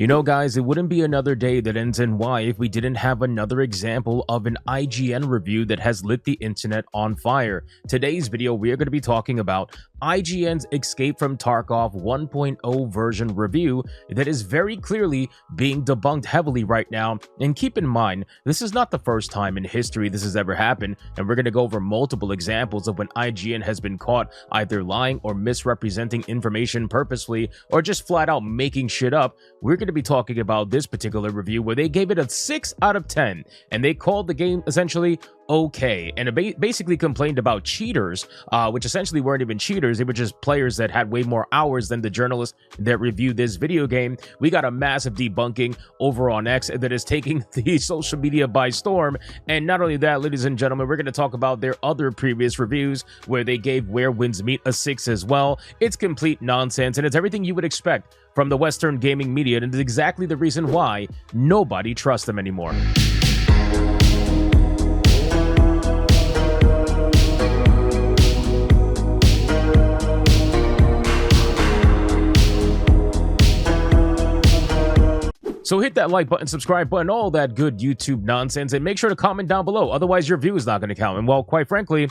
You know, guys, it wouldn't be another day that ends in Y if we didn't have another example of an IGN review that has lit the internet on fire. Today's video, we are going to be talking about IGN's Escape From Tarkov 1.0 version review that is very clearly being debunked heavily right now. And keep in mind, this is not the first time in history this has ever happened, and we're going to go over multiple examples of when IGN has been caught either lying or misrepresenting information purposefully or just flat out making shit up. We're going to be talking about this particular review where they gave it a 6 out of 10, and they called the game essentially okay, and it basically complained about cheaters, which essentially weren't even cheaters. They were just players that had way more hours than the journalists that reviewed this video game. We got a massive debunking over on X that is taking the social media by storm. And not only that, ladies and gentlemen, we're going to talk about their other previous reviews where they gave Where Winds Meet a 6 as well. It's complete nonsense, and it's everything you would expect from the Western gaming media, and it's exactly the reason why nobody trusts them anymore. So hit that like button, subscribe button, all that good YouTube nonsense, and make sure to comment down below. Otherwise, your view is not going to count. And well, quite frankly,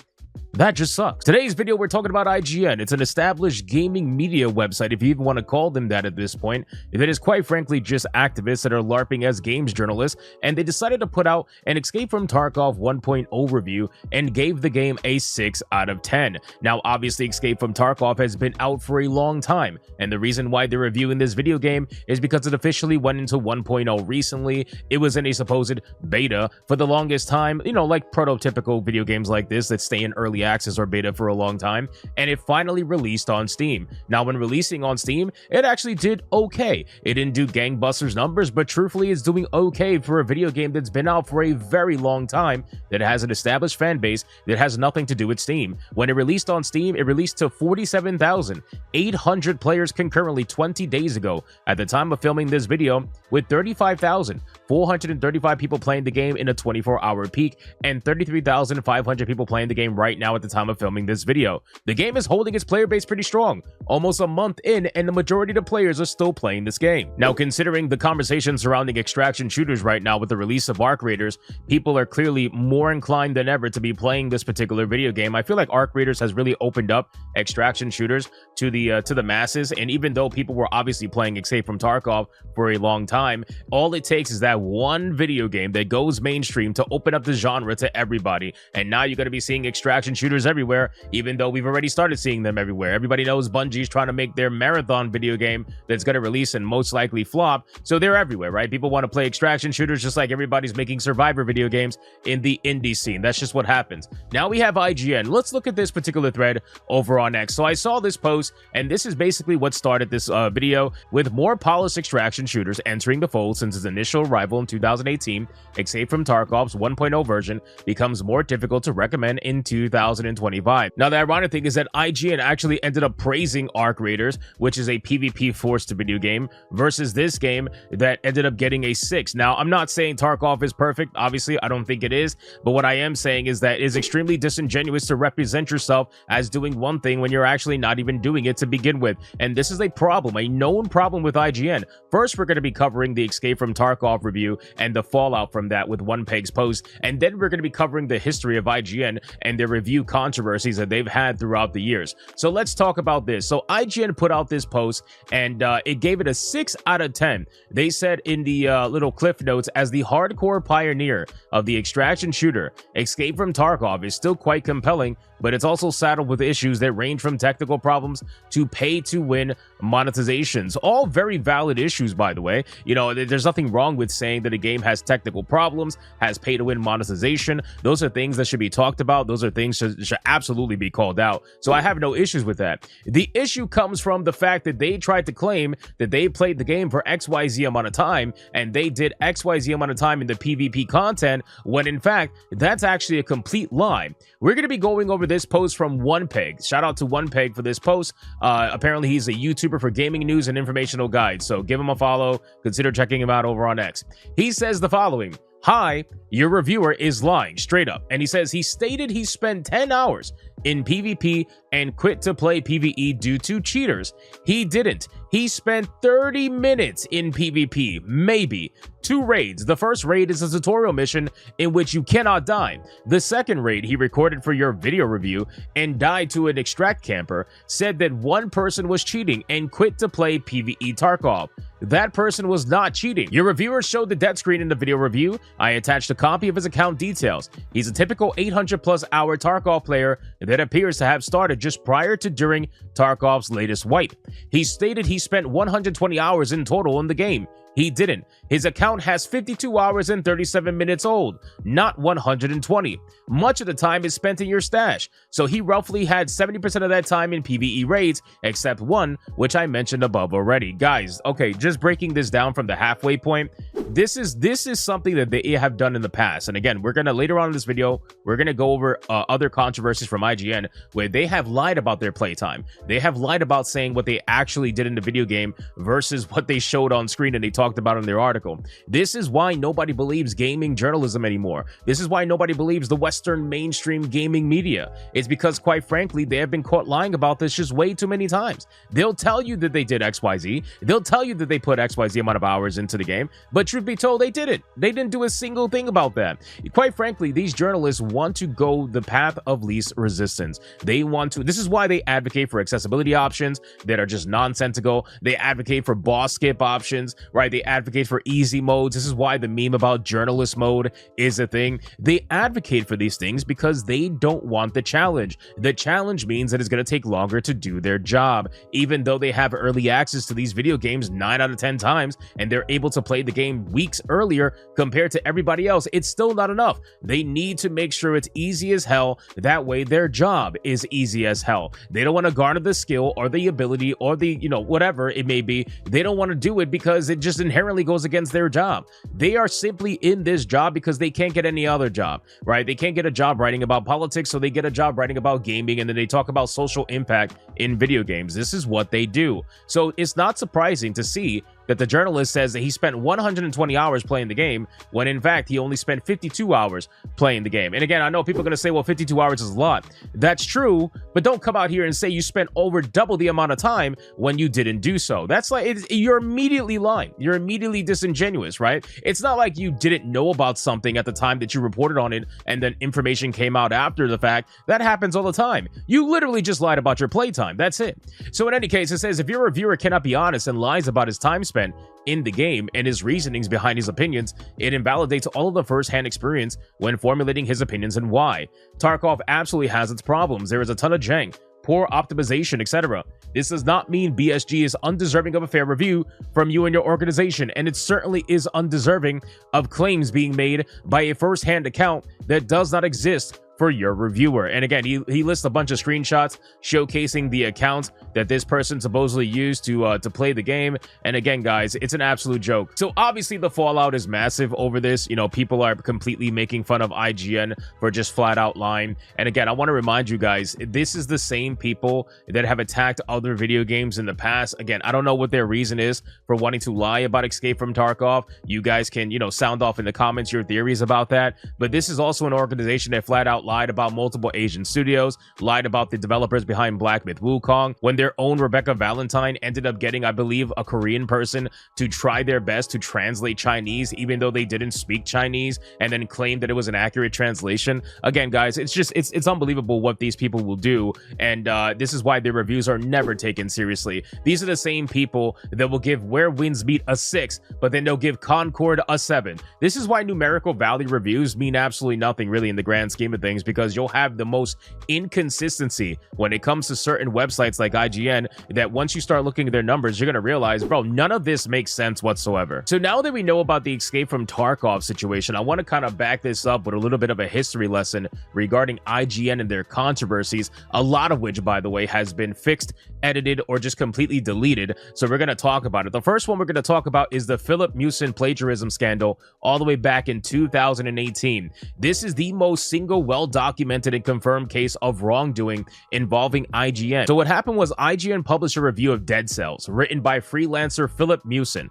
that just sucks. Today's video, we're talking about IGN. It's an established gaming media website, if you even want to call them that at this point. That is quite frankly just activists that are LARPing as games journalists, and they decided to put out an Escape From Tarkov 1.0 review and gave the game a 6 out of 10. Now, obviously, Escape From Tarkov has been out for a long time, and the reason why they're reviewing this video game is because it officially went into 1.0 recently. It was in a supposed beta for the longest time, you know, like prototypical video games like this that stay in early access or beta for a long time, and it finally released on Steam. Now, when releasing on Steam, it actually did okay. It didn't do gangbusters numbers, but truthfully, it's doing okay for a video game that's been out for a very long time, that has an established fan base, that has nothing to do with Steam. When it released on Steam, it released to 47,800 players concurrently 20 days ago at the time of filming this video, with 35,435 people playing the game in a 24-hour peak and 33,500 people playing the game right now at the time of filming this video. The game is holding its player base pretty strong, almost a month in, and the majority of the players are still playing this game. Now, considering the conversation surrounding extraction shooters right now with the release of Arc Raiders, people are clearly more inclined than ever to be playing this particular video game. I feel like Arc Raiders has really opened up extraction shooters to the masses, and even though people were obviously playing Escape From Tarkov for a long time, all it takes is that one video game that goes mainstream to open up the genre to everybody, and now you're going to be seeing extraction shooters everywhere, even though we've already started seeing them everywhere. Everybody knows Bungie's trying to make their marathon video game that's going to release and most likely flop, so they're everywhere, right? People want to play extraction shooters just like everybody's making Survivor video games in the indie scene. That's just what happens. Now we have IGN. Let's look at this particular thread over on X. So I saw this post, and this is basically what started this video. With more polished extraction shooters entering the fold since its initial arrival in 2018, Escape From Tarkov's 1.0 version becomes more difficult to recommend in 2025. Now, the ironic thing is that IGN actually ended up praising Arc Raiders, which is a PvP forced video game, versus this game that ended up getting a 6. Now, I'm not saying Tarkov is perfect. Obviously, I don't think it is. But what I am saying is that it is extremely disingenuous to represent yourself as doing one thing when you're actually not even doing it to begin with. And this is a problem, a known problem with IGN. First, we're going to be covering the Escape From Tarkov review and the fallout from that with OnePeg's post. And then we're going to be covering the history of IGN and their review controversies that they've had throughout the years. So let's talk about this. So IGN put out this post, and it gave it a 6 out of 10. They said in the little cliff notes, as the hardcore pioneer of the extraction shooter, Escape From Tarkov is still quite compelling, but it's also saddled with issues that range from technical problems to pay-to-win monetizations. All very valid issues, by the way. You know, there's nothing wrong with saying that a game has technical problems, has pay-to-win monetization. Those are things that should be talked about. Those are things that should absolutely be called out. So I have no issues with that. The issue comes from the fact that they tried to claim that they played the game for XYZ amount of time, and they did XYZ amount of time in the PvP content, when in fact, that's actually a complete lie. We're going to be going over this post from OnePeg. Shout out to OnePeg for this post. Apparently, he's a YouTuber for gaming news and informational guides, so give him a follow. Consider checking him out over on X. He says the following: "Hi, your reviewer is lying straight up." And he says he stated he spent 10 hours in PvP and quit to play PvE due to cheaters. He didn't. He spent 30 minutes in PvP, maybe. 2 raids. The first raid is a tutorial mission in which you cannot die. The second raid he recorded for your video review and died to an extract camper, said that one person was cheating and quit to play PvE Tarkov. That person was not cheating. Your reviewer showed the death screen in the video review. I attached a copy of his account details. He's a typical 800+ hour Tarkov player that appears to have started just prior to during Tarkov's latest wipe. He stated he spent 120 hours in total in the game. He didn't. His account has 52 hours and 37 minutes old, not 120. Much of the time is spent in your stash, so he roughly had 70% of that time in PvE raids, except one, which I mentioned above already. Guys, okay, just breaking this down from the halfway point, this is something that they have done in the past. And again, we're gonna later on in this video, we're gonna go over other controversies from IGN where they have lied about their playtime. They have lied about saying what they actually did in the video game versus what they showed on screen and they talked about in their article. This is why nobody believes gaming journalism anymore. This is why nobody believes the Western mainstream gaming media. It's because, quite frankly, they have been caught lying about this just way too many times. They'll tell you that they did XYZ. They'll tell you that they put XYZ amount of hours into the game, but truth be told, they didn't. They didn't do a single thing about that. Quite frankly, these journalists want to go the path of least resistance. They want to, this is why they advocate for accessibility options that are just nonsensical. They advocate for boss skip options, right? They advocate for easy modes. This is why the meme about journalist mode is a thing. They advocate for these things because they don't want the challenge. The challenge means that it's going to take longer to do their job. Even though they have early access to these video games 9 out of 10 times, and they're able to play the game weeks earlier compared to everybody else, it's still not enough. They need to make sure it's easy as hell. That way their job is easy as hell. They don't want to garner the skill or the ability or the, whatever it may be. They don't want to do it because it just inherently goes against their job. They are simply in this job because they can't get any other job, right? They can't get a job writing about politics, so they get a job writing about gaming, and then they talk about social impact in video games. This is what they do. So it's not surprising to see that the journalist says that he spent 120 hours playing the game when in fact he only spent 52 hours playing the game. And again, I know people are going to say, well, 52 hours is a lot. That's true, but don't come out here and say you spent over double the amount of time when you didn't do so. That's like, you're immediately lying. You're immediately disingenuous, right? It's not like you didn't know about something at the time that you reported on it and then information came out after the fact. That happens all the time. You literally just lied about your playtime. That's it. So in any case, it says if your reviewer cannot be honest and lies about his time spent in the game and his reasonings behind his opinions, it invalidates all of the first-hand experience when formulating his opinions and why. Tarkov absolutely has its problems. There is a ton of jank, poor optimization, etc. This does not mean BSG is undeserving of a fair review from you and your organization, and it certainly is undeserving of claims being made by a first-hand account that does not exist for your reviewer. And again, he lists a bunch of screenshots showcasing the account that this person supposedly used to play the game. And again, guys, it's an absolute joke. So obviously the fallout is massive over this. People are completely making fun of IGN for just flat out lying. And again, I want to remind you guys, this is the same people that have attacked other video games in the past. Again, I don't know what their reason is for wanting to lie about Escape from Tarkov. You guys can, sound off in the comments your theories about that. But this is also an organization that flat out lied about multiple Asian studios, lied about the developers behind Black Myth Wukong, when their own Rebecca Valentine ended up getting, I believe, a Korean person to try their best to translate Chinese, even though they didn't speak Chinese, and then claimed that it was an accurate translation. Again, guys, it's unbelievable what these people will do, and this is why their reviews are never taken seriously. These are the same people that will give Where Winds Meet a 6, but then they'll give Concord a 7. This is why numerical value reviews mean absolutely nothing really in the grand scheme of things, because you'll have the most inconsistency when it comes to certain websites like IGN, that once you start looking at their numbers, you're going to realize, bro, none of this makes sense whatsoever. So now that we know about the Escape from Tarkov situation, I want to kind of back this up with a little bit of a history lesson regarding IGN and their controversies, a lot of which, by the way, has been fixed edited, or just completely deleted. So we're going to talk about it. The first one we're going to talk about is the Philip Mewson plagiarism scandal all the way back in 2018. This is the most single well-documented and confirmed case of wrongdoing involving IGN. So what happened was IGN published a review of Dead Cells, written by freelancer Philip Mewson.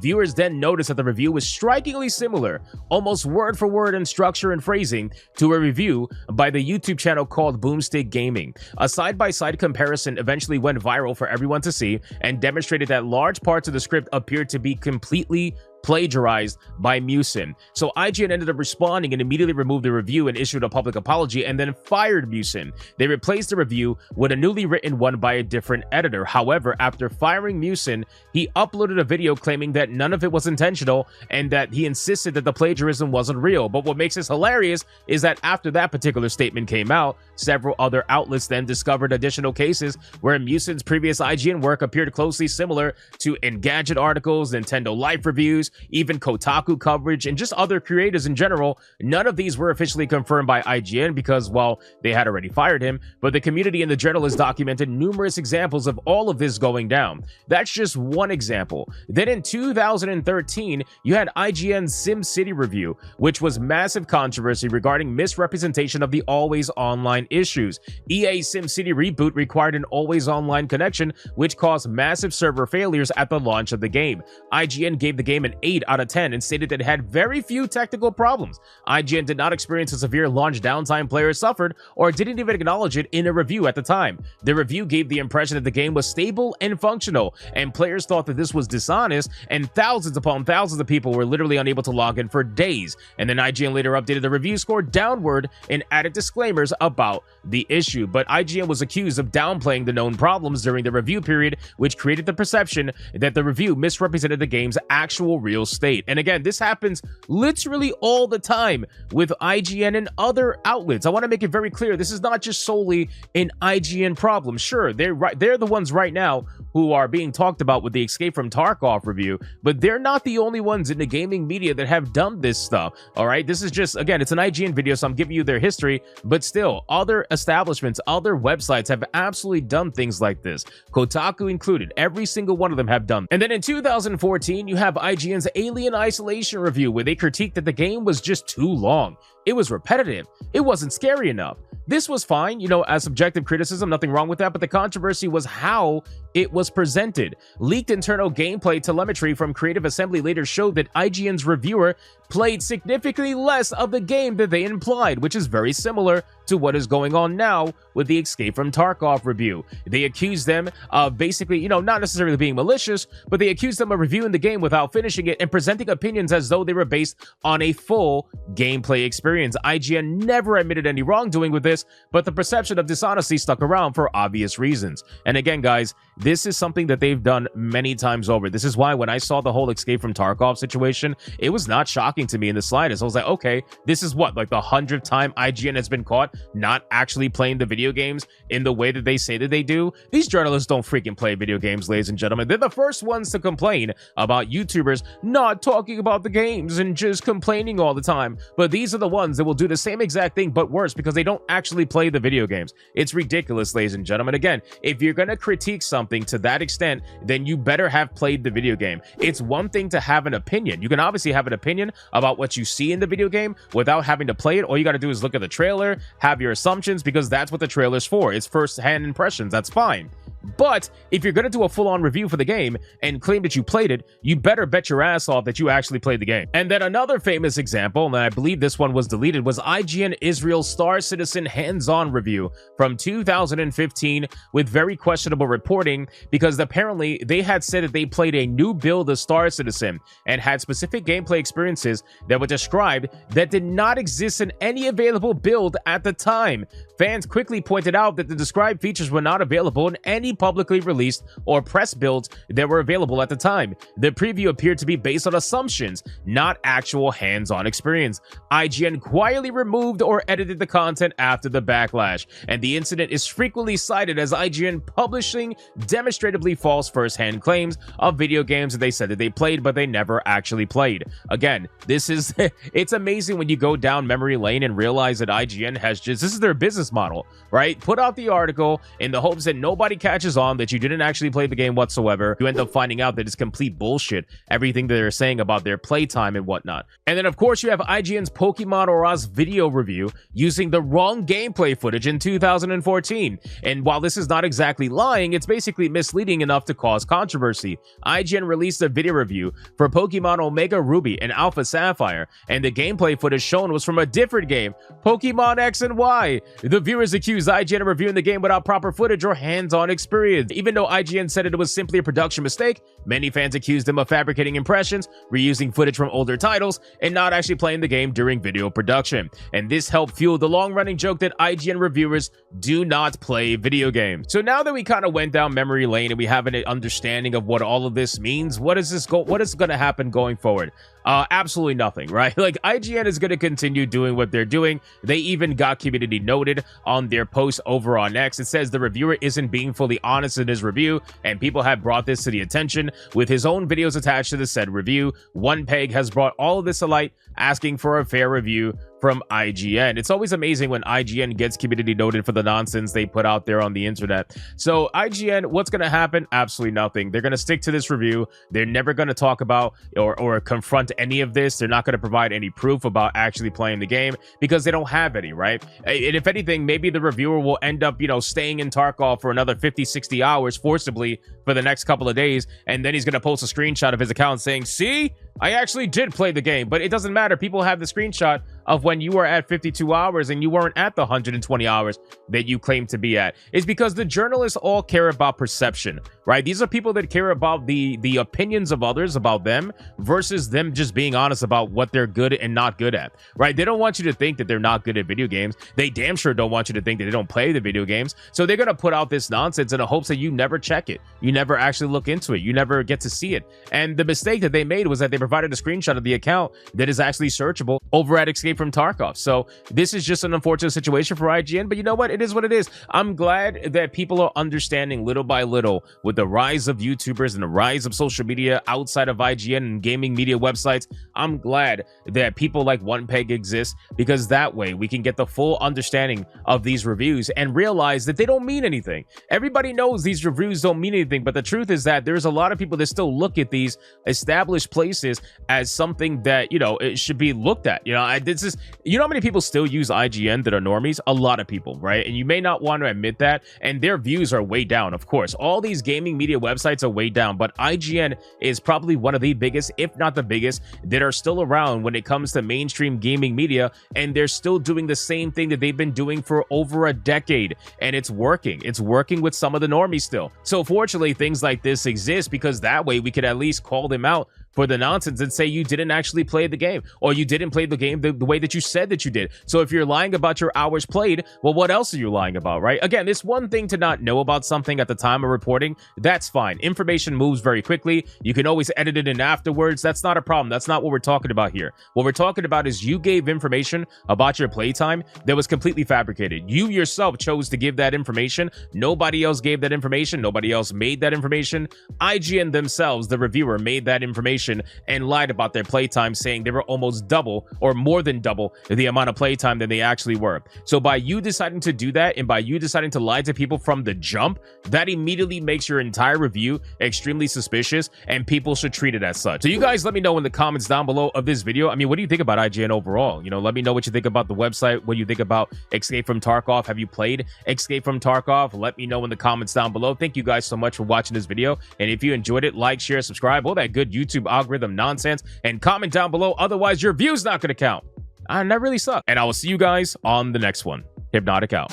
Viewers then noticed that the review was strikingly similar, almost word for word in structure and phrasing, to a review by the YouTube channel called Boomstick Gaming. A side-by-side comparison eventually went viral for everyone to see and demonstrated that large parts of the script appeared to be completely plagiarized by Mewson. So IGN ended up responding and immediately removed the review and issued a public apology and then fired Mewson. They replaced the review with a newly written one by a different editor. However, after firing Mewson, he uploaded a video claiming that none of it was intentional and that he insisted that the plagiarism wasn't real. But what makes this hilarious is that after that particular statement came out, several other outlets then discovered additional cases where Mewson's previous IGN work appeared closely similar to Engadget articles, Nintendo Life reviews, even Kotaku coverage, and just other creators in general. None of these were officially confirmed by IGN because, well, they had already fired him, but the community and the journalists documented numerous examples of all of this going down. That's just one example. Then in 2013, you had IGN's SimCity review, which was massive controversy regarding misrepresentation of the always online issues. EA's SimCity reboot required an always online connection, which caused massive server failures at the launch of the game. IGN gave the game an 8 out of 10 and stated that it had very few technical problems. IGN did not experience a severe launch downtime players suffered or didn't even acknowledge it in a review at the time. The review gave the impression that the game was stable and functional, and players thought that this was dishonest, and thousands upon thousands of people were literally unable to log in for days. And then IGN later updated the review score downward and added disclaimers about the issue. But IGN was accused of downplaying the known problems during the review period, which created the perception that the review misrepresented the game's actual real state. And again, this happens literally all the time with IGN and other outlets. I want to make it very clear, this is not just solely an IGN problem. Sure, they're the ones right now who are being talked about with the Escape From Tarkov review, but they're not the only ones in the gaming media that have done this stuff. All right, this is just, again, it's an IGN video, so I'm giving you their history, but still, other establishments, other websites have absolutely done things like this. Kotaku included, every single one of them have done. And then in 2014, you have IGN's Alien Isolation review, where they critiqued that the game was just too long. It was repetitive. It wasn't scary enough. This was fine, you know, as subjective criticism, nothing wrong with that, but the controversy was how it was presented. Leaked internal gameplay telemetry from Creative Assembly later showed that IGN's reviewer played significantly less of the game than they implied, which is very similar to what is going on now with the Escape From Tarkov review. They accused them of basically, you know, not necessarily being malicious, but they accused them of reviewing the game without finishing it and presenting opinions as though they were based on a full gameplay experience. IGN never admitted any wrongdoing with this, but the perception of dishonesty stuck around for obvious reasons. And again, guys, this is something that they've done many times over. This is why when I saw the whole Escape From Tarkov situation, it was not shocking to me in the slightest. I was like, okay, this is what, like the 100th time IGN has been caught not actually playing the video games in the way that they say that they do. These journalists don't freaking play video games, ladies and gentlemen. They're the first ones to complain about YouTubers not talking about the games and just complaining all the time. But these are the ones that will do the same exact thing, but worse, because they don't actually play the video games. It's ridiculous, ladies and gentlemen. Again, if you're going to critique something to that extent, then you better have played the video game. It's one thing to have an opinion. You can obviously have an opinion about what you see in the video game without having to play it. All you got to do is look at the trailer, have your assumptions, because that's what the trailer's for. It's first-hand impressions. That's fine. But if you're going to do a full-on review for the game and claim that you played it, you better bet your ass off that you actually played the game. And then another famous example, and I believe this one was deleted, was IGN Israel Star Citizen hands-on review from 2015 with very questionable reporting, because apparently they had said that they played a new build of Star Citizen and had specific gameplay experiences that were described that did not exist in any available build at the time. Fans quickly pointed out that the described features were not available in any publicly released or press builds that were available at the time. The preview appeared to be based on assumptions, not actual hands-on experience. IGN quietly removed or edited the content after the backlash, and the incident is frequently cited as IGN publishing demonstrably false first-hand claims of video games that they said that they played, but they never actually played. Again, this is it's amazing when you go down memory lane and realize that IGN has just, this is their business model, right? Put out the article in the hopes that nobody catches catches on that you didn't actually play the game whatsoever, you end up finding out that it's complete bullshit, everything that they're saying about their playtime and whatnot. And then, of course, you have IGN's Pokemon Aura's video review using the wrong gameplay footage in 2014. And while this is not exactly lying, it's basically misleading enough to cause controversy. IGN released a video review for Pokemon Omega Ruby and Alpha Sapphire, and the gameplay footage shown was from a different game, Pokemon X and Y. The viewers accused IGN of reviewing the game without proper footage or hands-on experience. Even though IGN said it was simply a production mistake, many fans accused them of fabricating impressions, reusing footage from older titles, and not actually playing the game during video production. And this helped fuel the long-running joke that IGN reviewers do not play video games. So now that we kind of went down memory lane and we have an understanding of what all of this means, what is going to happen going forward? Absolutely nothing, right? Like, IGN is going to continue doing what they're doing. They even got community noted on their post over on X. It says the reviewer isn't being fully honest in his review, and people have brought this to the attention with his own videos attached to the said review. One Peg has brought all of this to light, asking for a fair review from IGN. It's always amazing when IGN gets community noted for the nonsense they put out there on the internet. So IGN, what's going to happen? Absolutely nothing. They're going to stick to this review. They're never going to talk about or confront any of this. They're not going to provide any proof about actually playing the game because they don't have any, right? And if anything, maybe the reviewer will end up, staying in Tarkov for another 50, 60 hours forcibly for the next couple of days, and then he's going to post a screenshot of his account saying, see, I actually did play the game. But it doesn't matter. People have the screenshot of when you were at 52 hours and you weren't at the 120 hours that you claim to be at. It's because the journalists all care about perception, right? These are people that care about the opinions of others about them versus them just being honest about what they're good and not good at, right? They don't want you to think that they're not good at video games. They damn sure don't want you to think that they don't play the video games. So they're going to put out this nonsense in the hopes that you never check it. You never actually look into it. You never get to see it. And the mistake that they made was that they provided a screenshot of the account that is actually searchable over at Escape From Tarkov. So this is just an unfortunate situation for IGN, but you know what? It is what it is. I'm glad that people are understanding little by little with the rise of YouTubers and the rise of social media outside of IGN and gaming media websites. I'm glad that people like One Peg exist because that way we can get the full understanding of these reviews and realize that they don't mean anything. Everybody knows these reviews don't mean anything, but the truth is that there's a lot of people that still look at these established places as something that, it should be looked at. This is, how many people still use IGN that are normies? A lot of people, right? And you may not want to admit that, and their views are way down, of course. All these gaming media websites are way down, but IGN is probably one of the biggest, if not the biggest, that are still around when it comes to mainstream gaming media, and they're still doing the same thing that they've been doing for over a decade, and it's working. It's working with some of the normies still. So fortunately, things like this exist because that way we could at least call them out for the nonsense and say you didn't actually play the game, or you didn't play the game the way that you said that you did. So if you're lying about your hours played, well, what else are you lying about, right? Again, it's one thing to not know about something at the time of reporting. That's fine. Information moves very quickly. You can always edit it in afterwards. That's not a problem. That's not what we're talking about here. What we're talking about is you gave information about your playtime that was completely fabricated. You yourself chose to give that information. Nobody else gave that information. Nobody else made that information. IGN themselves, the reviewer, made that information and lied about their playtime, saying they were almost double or more than double the amount of playtime than they actually were. So by you deciding to do that and by you deciding to lie to people from the jump, that immediately makes your entire review extremely suspicious, and people should treat it as such. So you guys let me know in the comments down below of this video. I mean, what do you think about IGN overall? Let me know what you think about the website. What do you think about Escape From Tarkov? Have you played Escape From Tarkov? Let me know in the comments down below. Thank you guys so much for watching this video, and if you enjoyed it, like, share, subscribe, all that good YouTube algorithm nonsense, and comment down below. Otherwise, your view's not going to count. And that really sucks. And I will see you guys on the next one. Hypnotic out.